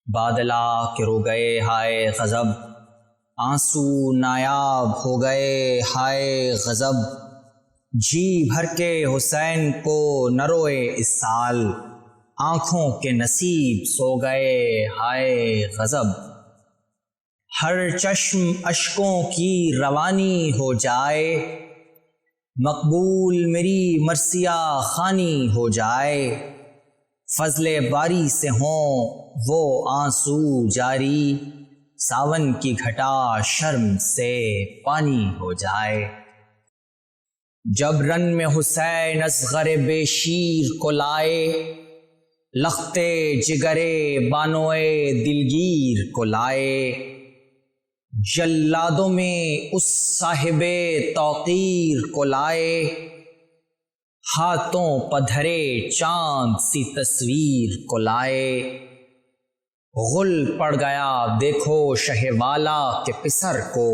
بادلا کہ رو گئے ہائے غضب، آنسو نایاب ہو گئے ہائے غضب، جی بھر کے حسین کو نہ روئے اس سال، آنکھوں کے نصیب سو گئے ہائے غضب۔ ہر چشم اشکوں کی روانی ہو جائے، مقبول میری مرثیہ خوانی ہو جائے، فضل باری سے ہوں وہ آنسو جاری، ساون کی گھٹا شرم سے پانی ہو جائے۔ جب رن میں حسین اصغر بے شیر کو لائے، لختے جگرے بانوئے دلگیر کو لائے، جلادوں میں اس صاحب توقیر کو لائے، ہاتھوں پدھرے چاند سی تصویر کو لائے، غل پڑ گیا دیکھو شہ والا کے پسر کو،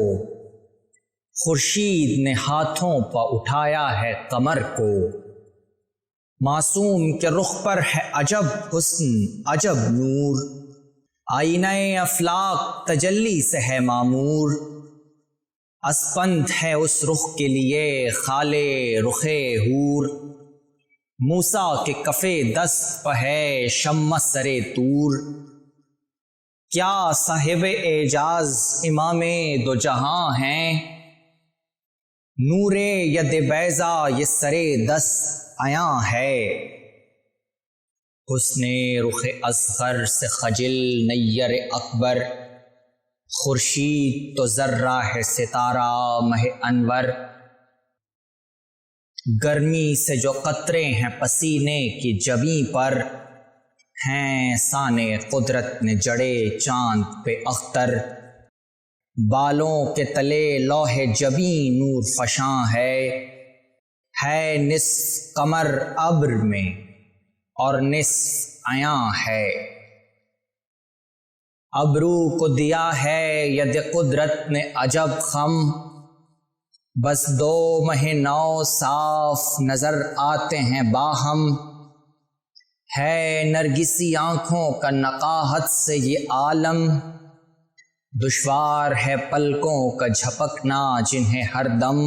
خورشید نے ہاتھوں پہ اٹھایا ہے قمر کو، معصوم کے رخ پر ہے عجب حسن عجب نور، آئینہ افلاق تجلی سے ہے معمور، اسپند ہے اس رخ کے لیے خال رخ حور، موسیٰ کے کف دست پہ ہے شمع سر طور، کیا صاحب اعجاز امام دو جہاں ہیں، نور ید بیضا یہ سر دست عیاں ہے، حسن رخ اصغر سے خجل نیر اکبر، خورشید تو ذرہ ہے ستارہ مہ انور، گرمی سے جو قطرے ہیں پسینے کی جبیں پر، ہیں سانے قدرت نے جڑے چاند پہ اختر، بالوں کے تلے لوح جبیں نور فشاں ہے نصف قمر ابر میں اور نصف عیاں ہے، ابرو کو دیا ہے ید قدرت نے عجب خم، بس دو مہ نو صاف نظر آتے ہیں باہم، ہے نرگسی آنکھوں کا نقاہت سے یہ عالم، دشوار ہے پلکوں کا جھپکنا جنہیں ہر دم،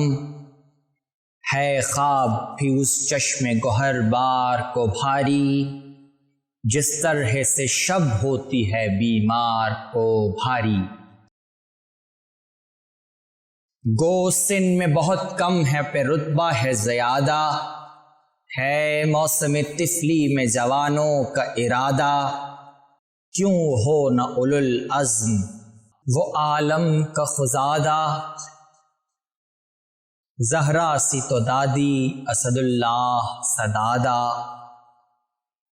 ہے خواب بھی اس چشم گوہر بار کو بھاری، جس طرح سے شب ہوتی ہے بیمار کو بھاری، گو سن میں بہت کم ہے پہ رتبہ ہے زیادہ، ہے موسم طفلی میں جوانوں کا ارادہ، کیوں ہو نہ اولو العزم وہ عالم کا خزادہ، زہرا سی تو دادی اسد اللہ سدادہ،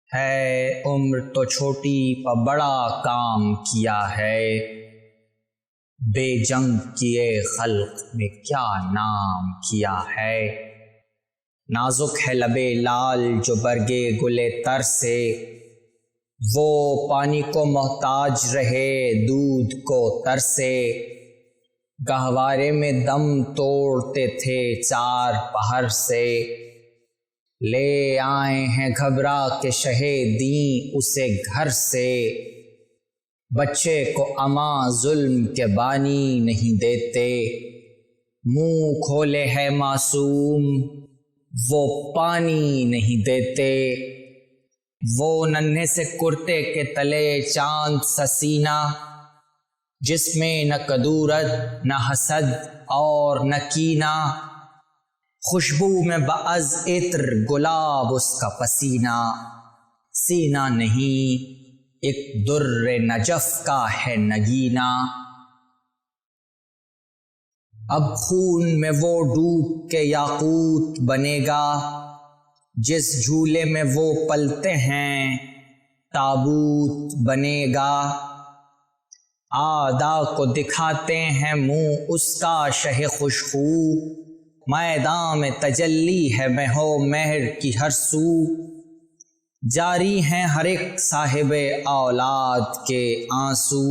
ہے عمر تو چھوٹی پہ بڑا کام کیا ہے، بے جنگ کیے خلق میں کیا نام کیا ہے، نازک ہے لبے لال جو برگے گلے تر سے، وہ پانی کو محتاج رہے دودھ کو تر سے، گہوارے میں دم توڑتے تھے چار پہر سے، لے آئے ہیں گھبرا کے شہ دیں اسے گھر سے، بچے کو اماں ظلم کے بانی نہیں دیتے، منہ کھولے ہے معصوم وہ پانی نہیں دیتے، وہ ننھے سے کرتے کے تلے چاند سا سینہ، جس میں نہ کدورت نہ حسد اور نہ کینہ، خوشبو میں بعض عطر گلاب اس کا پسینہ، سینہ نہیں ایک در نجف کا ہے نگینہ، اب خون میں وہ ڈوب کے یاقوت بنے گا، جس جھولے میں وہ پلتے ہیں تابوت بنے گا، آدھا کو دکھاتے ہیں منہ اس کا شہ خوشخو، میدان میں تجلی ہے مہو مہر کی ہر سو، جاری ہیں ہر ایک صاحب اولاد کے آنسو،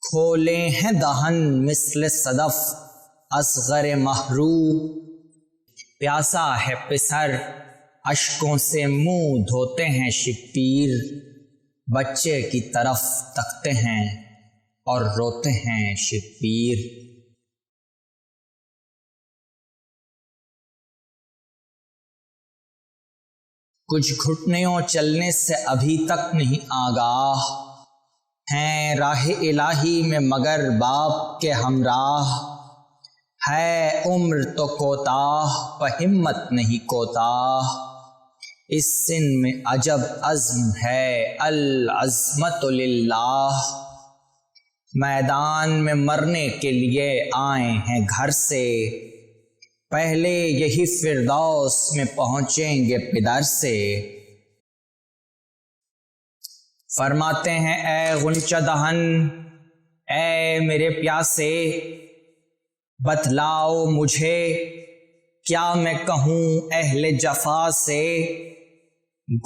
کھولے ہیں دہن مثل صدف اصغر محرو، پیاسا ہے پسر اشکوں سے منہ دھوتے ہیں شبیر، بچے کی طرف تکتے ہیں اور روتے ہیں شبیر۔ کچھ گھٹنوں چلنے سے ابھی تک نہیں آگاہ، ہیں راہ الہی میں مگر باپ کے ہمراہ۔ ہے عمر تو کوتاہ پر ہمت نہیں کوتاہ، اس سن میں عجب عزم ہے العزمت للہ۔ میدان میں مرنے کے لیے آئے ہیں گھر سے، پہلے یہی فردوس میں پہنچیں گے پدر سے۔ فرماتے ہیں اے غنچہ دہن، اے میرے پیاسے، بتلاؤ مجھے کیا میں کہوں اہل جفا سے۔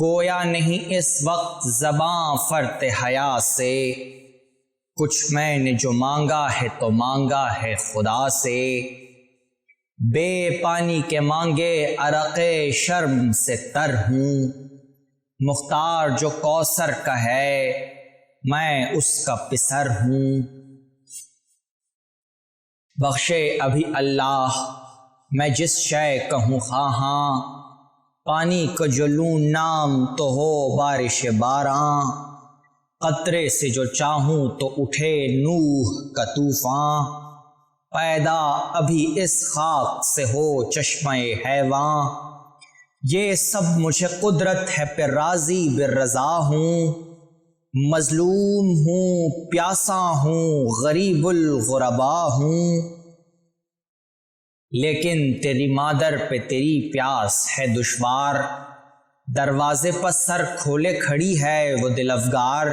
گویا نہیں اس وقت زباں فرت حیا سے، کچھ میں نے جو مانگا ہے تو مانگا ہے خدا سے۔ بے پانی کے مانگے عرق شرم سے تر ہوں، مختار جو کوثر کا ہے میں اس کا پسر ہوں۔ بخشے ابھی اللہ میں جس شے کہوں خواہاں، پانی کا جو لوں نام تو ہو بارش باراں۔ قطرے سے جو چاہوں تو اٹھے نوح کا طوفان، پیدا ابھی اس خاک سے ہو چشمہ حیواں۔ یہ سب مجھے قدرت ہے پہ راضی بالرضا ہوں، مظلوم ہوں پیاسا ہوں غریب الغربا ہوں۔ لیکن تیری مادر پہ تیری پیاس ہے دشوار، دروازے پر سر کھولے کھڑی ہے وہ دل افگار۔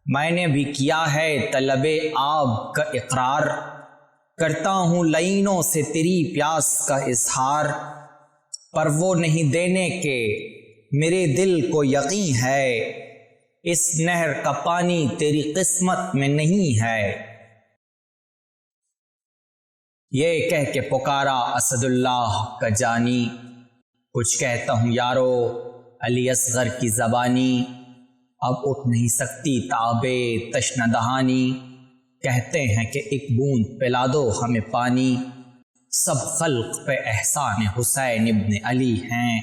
میں نے بھی کیا ہے طلب آب کا اقرار، کرتا ہوں لعینوں سے تیری پیاس کا اظہار۔ پر وہ نہیں دینے کے میرے دل کو یقین ہے، اس نہر کا پانی تیری قسمت میں نہیں ہے۔ یہ کہہ کے پکارا اسد اللہ کا جانی، کچھ کہتا ہوں یارو علی اصغر کی زبانی۔ اب اٹھ نہیں سکتی تابے تشنہ دہانی، کہتے ہیں کہ ایک بوند پلا دو ہمیں پانی۔ سب خلق پہ احسان حسین ابن علی ہیں،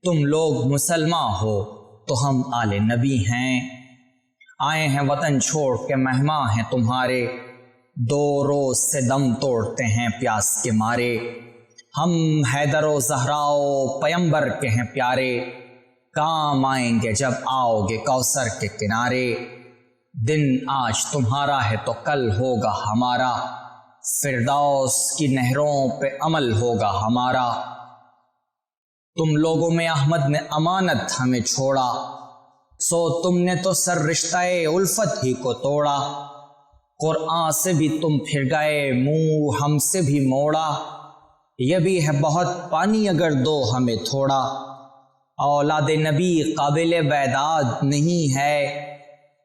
تم لوگ مسلمان ہو تو ہم آل نبی ہیں۔ آئے ہیں وطن چھوڑ کے مہمان ہیں تمہارے، دو روز سے دم توڑتے ہیں پیاس کے مارے۔ ہم حیدر و زہرا و پیمبر کے ہیں پیارے، کام آئیں گے جب آؤ گے کوثر کے کنارے۔ دن آج تمہارا ہے تو کل ہوگا ہمارا، فردوس کی نہروں پہ عمل ہوگا ہمارا۔ تم لوگوں میں احمد نے امانت ہمیں چھوڑا، سو تم نے تو سر رشتہ الفت ہی کو توڑا۔ قرآن سے بھی تم پھر گئے منہ ہم سے بھی موڑا، یہ بھی ہے بہت پانی اگر دو ہمیں تھوڑا۔ اولاد نبی قابل بیداد نہیں ہے،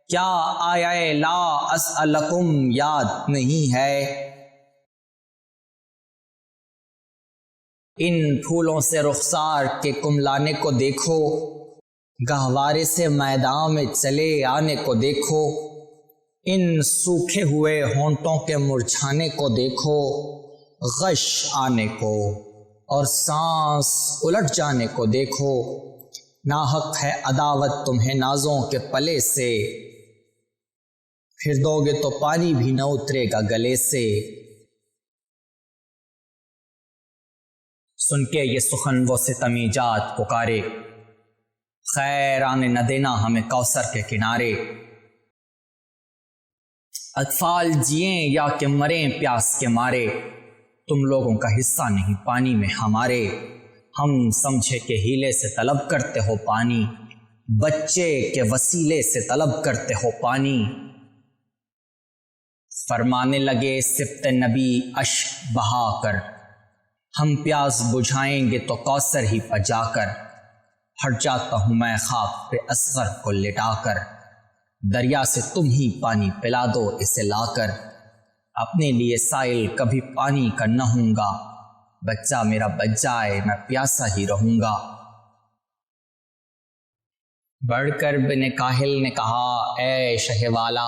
کیا آیا لا اسألکم یاد نہیں ہے۔ ان پھولوں سے رخسار کے کملانے کو دیکھو، گہوارے سے میدان میں چلے آنے کو دیکھو۔ ان سوکھے ہوئے ہونٹوں کے مرجھانے کو دیکھو، غش آنے کو اور سانس الٹ جانے کو دیکھو۔ ناحق ہے عداوت تمہیں نازوں کے پلے سے، پھر دو گے تو پانی بھی نہ اترے گا گلے سے۔ سن کے یہ سخن وہ ستمی جات پکارے، خیر آنے نہ دینا ہمیں کوثر کے کنارے۔ اطفال جئیں یا کہ مریں پیاس کے مارے، تم لوگوں کا حصہ نہیں پانی میں ہمارے۔ ہم سمجھے کہ ہیلے سے طلب کرتے ہو پانی، بچے کے وسیلے سے طلب کرتے ہو پانی۔ فرمانے لگے سبط نبی اشک بہا کر، ہم پیاس بجھائیں گے تو کوثر ہی پر جا کر۔ ہٹ جاتا ہوں میں خاک پہ اصغر کو لٹا کر، دریا سے تم ہی پانی پلا دو اسے لا کر۔ اپنے لیے سائل کبھی پانی کا نہ ہوں گا، بچہ میرا بچ جائے میں پیاسا ہی رہوں گا۔ بڑھ کر بن کاہل نے کہا اے شہ والا،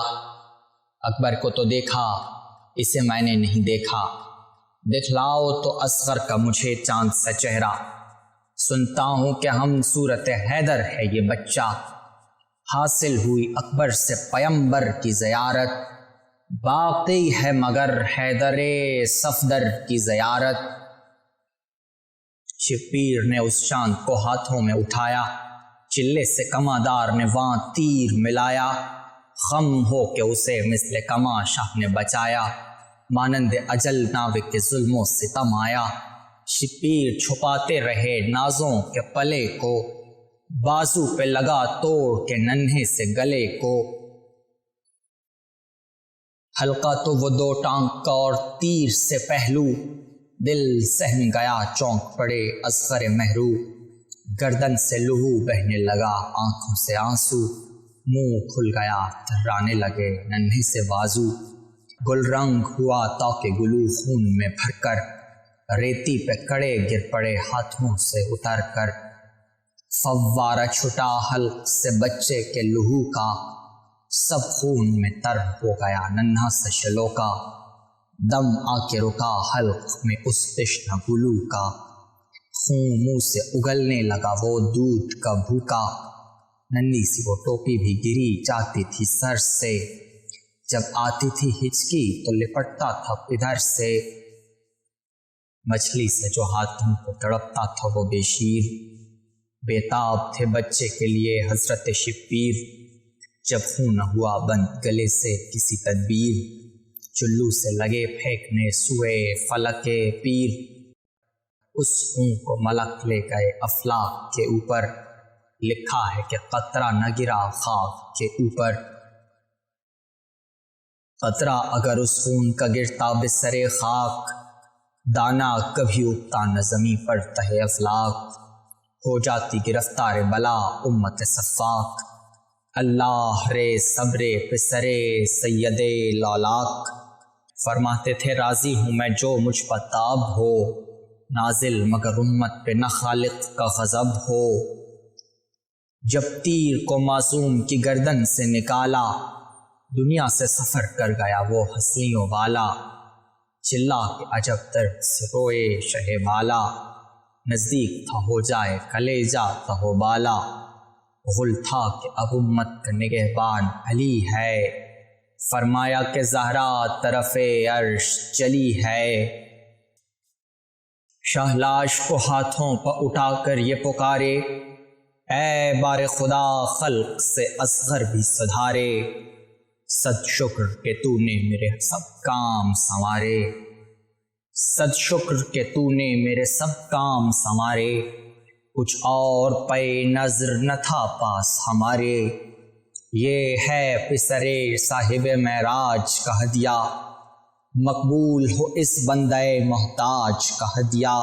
اکبر کو تو دیکھا، اسے میں نے نہیں دیکھا، دکھلاؤ تو اصغر کا مجھے چاند سا چہرہ، سنتا ہوں کہ ہم صورت حیدر ہے یہ بچہ، حاصل ہوئی اکبر سے پیمبر کی زیارت، باقی ہے مگر حیدر صفدر کی زیارت۔ شبیر نے اس چاند کو ہاتھوں میں اٹھایا، چلے سے کماندار نے وہاں تیر ملایا، خم ہو کے اسے مثل کما شاہ نے بچایا، مانند اجل ناوک کے ظلم و ستم آیا، شبیر چھپاتے رہے نازوں کے پلے کو، بازو پہ لگا توڑ کے ننھے سے گلے کو، حلقہ تو وہ دو ٹانک کا اور تیر سے پہلو، دل سہم گیا چونک پڑے اصغر مہرو، گردن سے لہو بہنے لگا آنکھوں سے آنسو، منہ کھل گیا تھرانے لگے ننھے سے بازو، گل رنگ ہوا تاکہ گلو خون میں بھر کر، ریتی پہ کڑے گر پڑے ہاتھوں سے اتر کر، فوارہ چھٹا حلق سے بچے کے لہو کا، سب خون میں تر ہو گیا ننھا سا شلو کا، دم آ کے رکا حلق میں اس تشنہ گلو کا، خون منہ سے اگلنے لگا وہ دودھ کا بھوکا، ننھی سی وہ ٹوپی بھی گری جاتی تھی سر سے، جب آتی تھی ہچکی تو لپٹتا تھا ادھر سے، مچھلی سے جو ہاتھوں کو تڑپتا تھا وہ بے شیر، بےتاب تھے بچے کے لیے حضرت شبیر، جب خون نہ ہوا بند گلے سے کسی تدبیر، چلو سے لگے پھینکنے سوئے فلک پیر، اس خون کو ملک لے گئے افلاک کے اوپر، لکھا ہے کہ قطرہ نہ گرا خاک کے اوپر، قطرہ اگر اس خون کا گرتا بسرے خاک، دانا کبھی اگتا نہ زمیں پر تہ افلاک، ہو جاتی گرفتار بلا امت صفاق، اللہ رے صبرے پسرے سید لالاک، فرماتے تھے راضی ہوں میں جو مجھ پر تاب ہو، نازل مگر امت پہ نہ خالق کا غضب ہو، جب تیر کو معصوم کی گردن سے نکالا، دنیا سے سفر کر گیا وہ ہنسیوں والا، چلا کے عجب درد سے روئے شہ والا، نزدیک تھا ہو جائے کلیجہ تہو بالا، غل تھا کہ اب امت کا نگہبان علی ہے، فرمایا کہ زہرا طرف عرش چلی ہے، شہلاش کو ہاتھوں پر اٹھا کر یہ پکارے، اے بار خدا خلق سے اصغر بھی سدھارے، صد شکر کہ تو نے میرے سب کام سنوارے، صد شکر کہ تو نے میرے سب کام سنوارے، کچھ اور پے نظر نہ تھا پاس ہمارے، یہ ہے پسرے صاحب معراج کا ہدیہ، مقبول ہو اس بندے محتاج کا ہدیہ،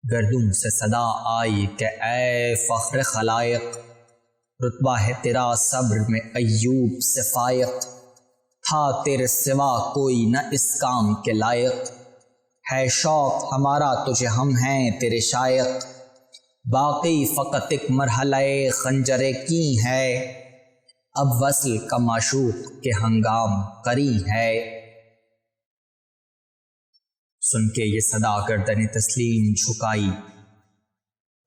گردوں سے صدا آئی کہ اے فخر خلائق، رتبہ ہے تیرا صبر میں ایوب سے فائق، تھا تیرے سوا کوئی نہ اس کام کے لائق، ہے شوق ہمارا تجھے ہم ہیں تیرے شائق، باقی فقط ایک مرحلہ خنجر کی ہے، اب وصل کا معشوق کے ہنگام قری ہے، سن کے یہ صدا گردن تسلیم جھکائی،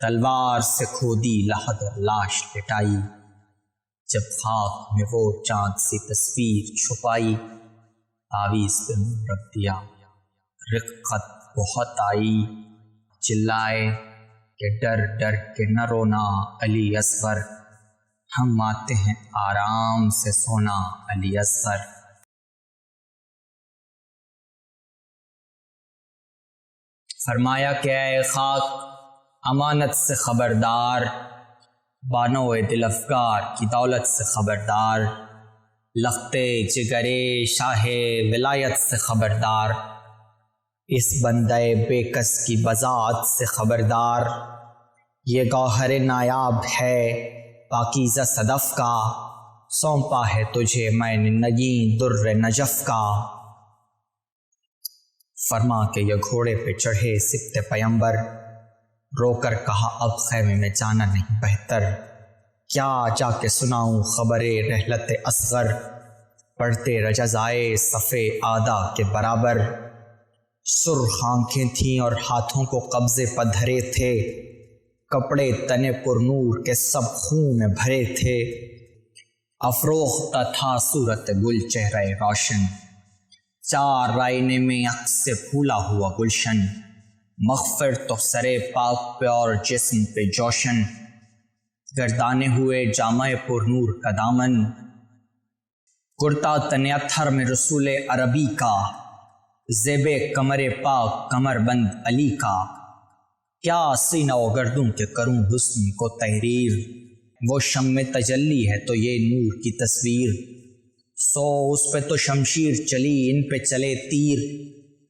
تلوار سے کھودی لحد لاش لٹائی، جب خاک میں وہ چاند سی تصویر چھپائی، تعویذ پہ منہ رکھ دیا، رقت بہت آئی، چلائے کہ ڈر ڈر کے نہ رونا علی اصغر، ہم آتے ہیں آرام سے سونا علی اصغر۔ فرمایا کہ اے خاک امانت سے خبردار، بانو دل افگار کی دولت سے خبردار، لختے جگرے شاہ ولایت سے خبردار، اس بندے بے کس کی بذات سے خبردار، یہ گوہر نایاب ہے پاکیزہ صدف کا، سونپا ہے تجھے میں نے نگیں در نجف کا، فرما کہ یہ گھوڑے پہ چڑھے سبط پیمبر، رو کر کہا اب خیمے میں جانا نہیں بہتر، کیا جا کے سناؤں خبر رحلت اصغر، پڑھتے رجزائے صفے آدھا کے برابر۔ سرخ آنکھیں تھیں اور ہاتھوں کو قبضے پر دھرے تھے، کپڑے تنے پر نور کے سب خون میں بھرے تھے۔ افروختہ تھا صورت گل چہرہ روشن، چار آئینے میں عکس سے پھولا ہوا گلشن۔ مغفر تو سرے پاک پہ اور جسم پہ جوشن، گردانے ہوئے جامع پر نور کا دامن۔ کرتا تن اتھر میں رسول عربی کا، زیب کمر پاک کمر بند علی کا۔ کیا سینہ و گردوں کے کروں حسن کو تحریر، وہ شمع تجلی ہے تو یہ نور کی تصویر۔ سو اس پہ تو شمشیر چلی، ان پہ چلے تیر،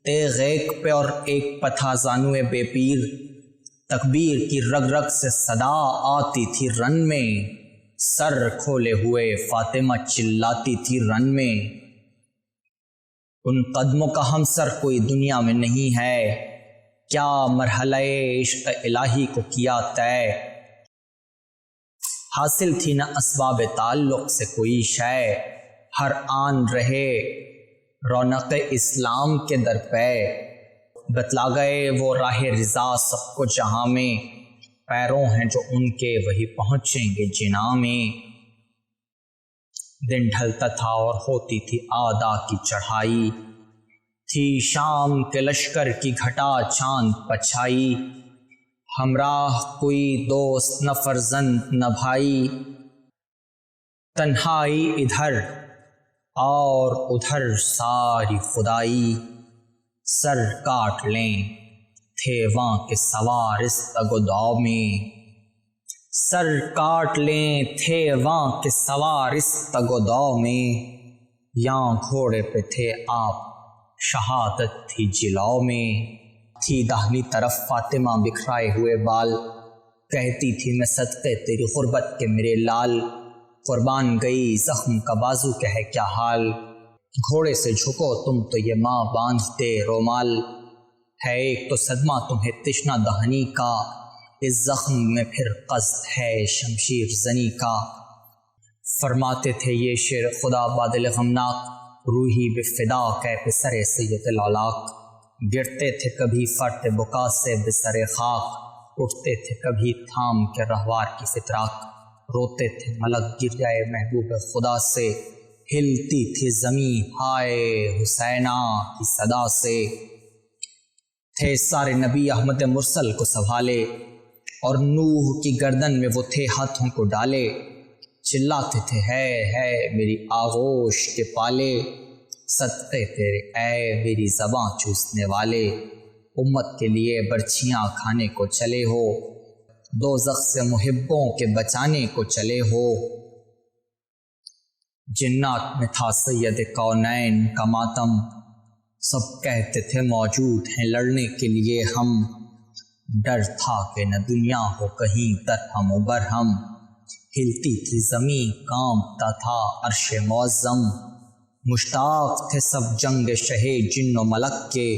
تیغ ایک پہ اور ایک پتھا زانوے بے پیر۔ تکبیر کی رگ رگ سے صدا آتی تھی رن میں، سر کھولے ہوئے فاطمہ چلاتی تھی رن میں۔ ان قدموں کا ہمسر کوئی دنیا میں نہیں ہے، کیا مرحلہ عشق الہی کو کیا طے۔ حاصل تھی نہ اسباب تعلق سے کوئی شے، ہر آن رہے رونق اسلام کے در پہ۔ بتلا گئے وہ راہ رضا سب کو جہاں میں، پیروں ہیں جو ان کے وہی پہنچیں گے جناں میں۔ دن ڈھلتا تھا اور ہوتی تھی آدھا کی چڑھائی، تھی شام کے لشکر کی گھٹا چاند پچھائی۔ ہمراہ کوئی دوست نہ فرزند نہ بھائی، تنہائی ادھر اور ادھر ساری خدائی۔ سر کاٹ لیں تھے وہاں کے سوار اس تگ و دو میں، سر کاٹ لیں تھے وہاں کے سوار اس تگ و دو میں۔ یہاں گھوڑے پہ تھے آپ شہادت تھی جلو میں، تھی داہنی طرف فاطمہ بکھرائے ہوئے بال، کہتی تھی میں صدقے تیری غربت کے میرے لال، قربان گئی زخم کا بازو کہ ہے کیا حال۔ گھوڑے سے جھکو تم تو یہ ماں باندھتے رومال، ہے ایک تو صدمہ تمہیں تشنہ دہنی کا، اس زخم میں پھر قصد ہے شمشیر زنی کا۔ فرماتے تھے یہ شعر خدا بادل غمناک، روحی بے فدا کہ پسر سید الاولاق۔ گرتے تھے کبھی فرت بکا سے بسر خاک، اٹھتے تھے کبھی تھام کے رہوار کی فتراک۔ روتے تھے ملک گر جائے محبوب خدا سے، ہلتی تھی زمین ہائے حسینہ کی صدا سے۔ تھے سارے نبی احمد مرسل کو سنبھالے، اور نوح کی گردن میں وہ تھے ہاتھوں کو ڈالے۔ چلاتے تھے ہے میری آغوش کے پالے، صدقے تیرے اے میری زباں چوسنے والے۔ امت کے لیے برچھیاں کھانے کو چلے ہو، دوزخ سے محبوں کے بچانے کو چلے ہو۔ جنات میں تھا سید کونین کا ماتم، سب کہتے تھے موجود ہیں لڑنے کے لیے ہم۔ ڈر تھا کہ نہ دنیا ہو کہیں درہم و برہم، ہلتی تھی زمین کانپتا تھا عرش معظم۔ مشتاق تھے سب جنگ شہ جن و ملک کے،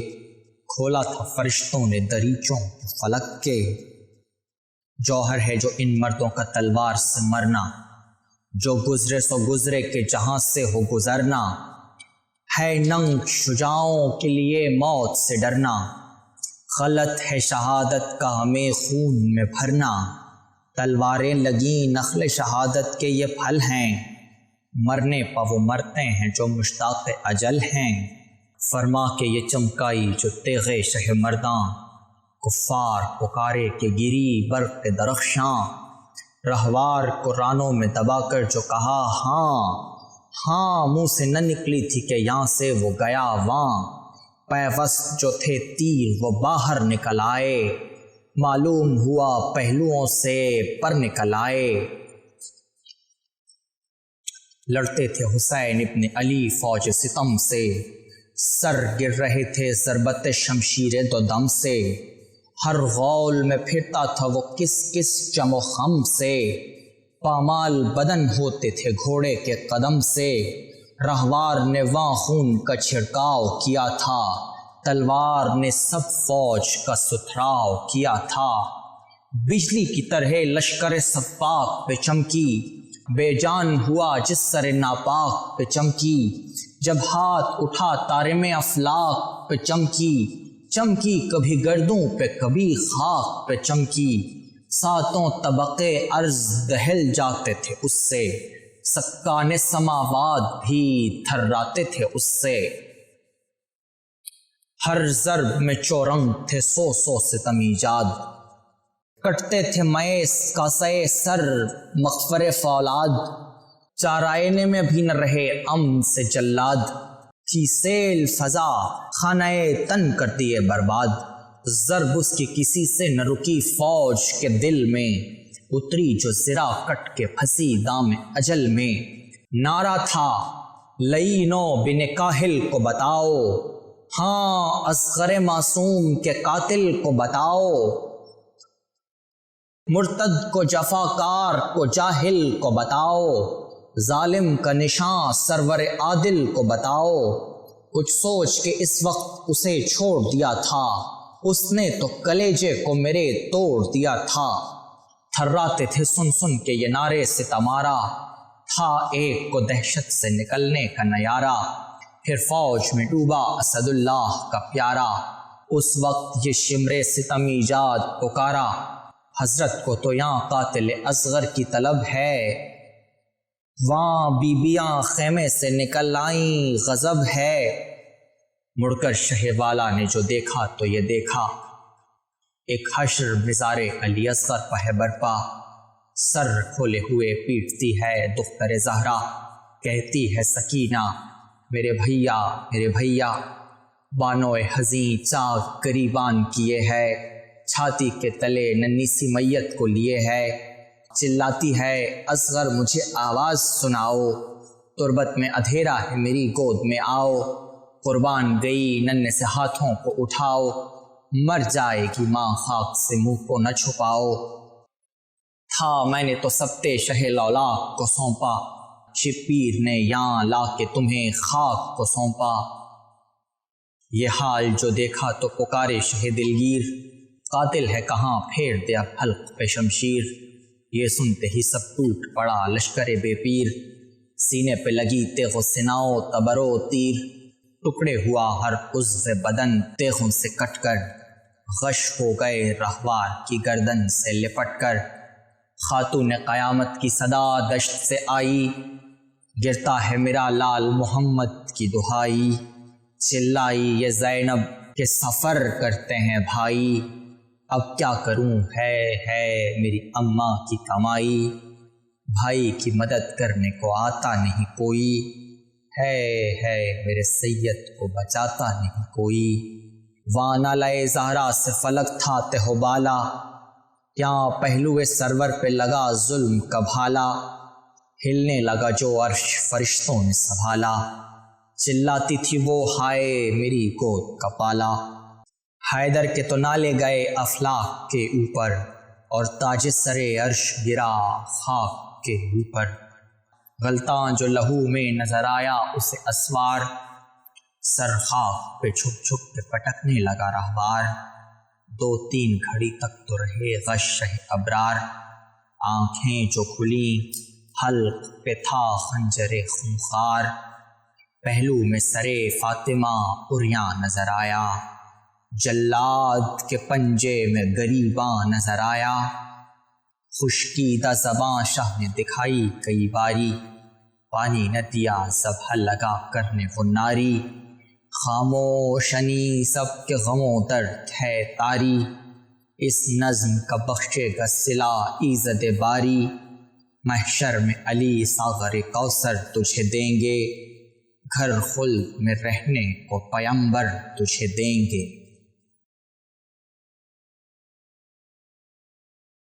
کھولا تھا فرشتوں نے دریچوں فلک کے۔ جوہر ہے جو ان مردوں کا تلوار سے مرنا، جو گزرے سو گزرے کہ جہاں سے ہو گزرنا۔ ہے ننگ شجاعوں کے لیے موت سے ڈرنا، غلط ہے شہادت کا ہمیں خون میں بھرنا۔ تلواریں لگیں نخل شہادت کے یہ پھل ہیں، مرنے پا وہ مرتے ہیں جو مشتاق اجل ہیں۔ فرما کے یہ چمکائی جو تیغ شہ مرداں، کفار پکارے کہ گری برق درخشاں۔ رہوار کو رانوں میں دبا کر جو کہا ہاں منہ سے نہ نکلی تھی کہ یہاں سے وہ گیا وہاں۔ پیوست جو تھے تیر وہ باہر نکل آئے، معلوم ہوا پہلوؤں سے پر نکل آئے۔ لڑتے تھے حسین ابن علی فوج ستم سے، سر گر رہے تھے ضربت شمشیر دو دم سے۔ ہر غول میں پھرتا تھا وہ کس کس جم و خم سے، پامال بدن ہوتے تھے گھوڑے کے قدم سے۔ رہوار نے وہاں خون کا چھڑکاؤ کیا تھا، تلوار نے سب فوج کا ستھراؤ کیا تھا۔ بجلی کی طرح لشکر سفاق پہ چمکی، بے جان ہوا جس سر ناپاک پہ چمکی، جب ہاتھ اٹھا طارم افلاق پہ چمکی، چمکی کبھی گردوں پہ کبھی خاک پہ چمکی، ساتوں طبقے عرض دہل جاتے تھے اس سے، سکان سماوات بھی تھراتے تھے اس سے، ہر ضرب میں چورنگ تھے سو سو ستم ایجاد، کٹتے تھے میس کاسے سر مغفر فولاد، چارائنے میں بھی نہ رہے امن سے جلاد، تھی سیل فضا خانہ تن کر دیے برباد، ضرب اس کی کسی سے نہ رکی فوج کے دل میں، اتری جو زرا کٹ کے پھنسی دام اجل میں، نعرہ تھا لعینو بن کاہل کو بتاؤ، ہاں اصغر معصوم کے قاتل کو بتاؤ، مرتد کو جفاکار کو جاہل کو بتاؤ، ظالم کا نشاں سرور عادل کو بتاؤ، کچھ سوچ کے اس وقت اسے چھوڑ دیا تھا، اس نے تو کلیجے کو میرے توڑ دیا تھا، تھراتے تھے سن سن کے یہ نعرے ستمارا، تھا ایک کو دہشت سے نکلنے کا نیارہ، پھر فوج میں ڈوبا اسد اللہ کا پیارا، اس وقت یہ شمر ستم ایجاد پکارا، حضرت کو تو یہاں قاتل اصغر کی طلب ہے، وہاں بیبیاں خیمے سے نکل آئیں غضب ہے، مڑ کر شہ والا نے جو دیکھا تو یہ دیکھا، ایک حشر مزار علی اصغر پہ ہے برپا، سر کھولے ہوئے پیٹتی ہے دختر زہرا، کہتی ہے سکینہ میرے بھیا، بانو حزین چاک گریبان کیے ہے، چھاتی کے تلے ننھی سی میت کو لیے ہے، چلاتی ہے اصغر مجھے آواز سناؤ، تربت میں ادھیرا ہے میری گود میں آؤ، قربان گئی ننھے سے ہاتھوں کو اٹھاؤ، مر جائے گی ماں خاک سے منہ کو نہ چھپاؤ، تھا میں نے تو سبتے شہ لولاک کو سونپا، شبیر نے یہاں لا کے تمہیں خاک کو سونپا، یہ حال جو دیکھا تو پکارے شہ دلگیر، قاتل ہے کہاں پھیر دے اب حلق پہ شمشیر، یہ سنتے ہی سب ٹوٹ پڑا لشکر بے پیر، سینے پہ لگی تیغ و سناؤ تبر و تیر، ٹکڑے ہوا ہر عضو بدن تیغوں سے کٹ کر، غش ہو گئے رہوار کی گردن سے لپٹ کر، خاتون قیامت کی صدا دشت سے آئی، گرتا ہے میرا لال محمد کی دہائی، چلائی یہ زینب کہ سفر کرتے ہیں بھائی، اب کیا کروں ہے میری اماں کی کمائی، بھائی کی مدد کرنے کو آتا نہیں کوئی، ہے میرے سید کو بچاتا نہیں کوئی، وہاں نالے زہرا سے فلک تھا تہ و بالا، یہاں پہلو سرور پہ لگا ظلم کا بھالا، ہلنے لگا جو عرش فرشتوں نے سنبھالا، چلاتی تھی وہ ہائے میری گود کا پالا، حیدر کے تو نالے گئے افلاک کے اوپر، اور تاج سر عرش گرا خاک کے اوپر، غلطاں جو لہو میں نظر آیا اسے اسوار، سر خاک پہ چھپ چھپ کے پٹکنے لگا رہوار، 2-3 گھڑی تک تو رہے غش شہ ابرار، آنکھیں جو کھلیں حلق پہ تھا خنجر خونخوار، پہلو میں سرے فاطمہ عریاں نظر آیا، جلاد کے پنجے میں گریباں نظر آیا، خشکیدہ زباں شاہ نے دکھائی کئی باری، پانی نہ دیا ذبح لگا کرنے وہ ناری، خاموشنی سب کے غم و درد ہے طاری، اس نظم کا بخشے گا صلہ ایزد باری، محشر میں علی ساغر کوثر تجھے دیں گے، گھر خلد میں رہنے کو پیمبر تجھے دیں گے۔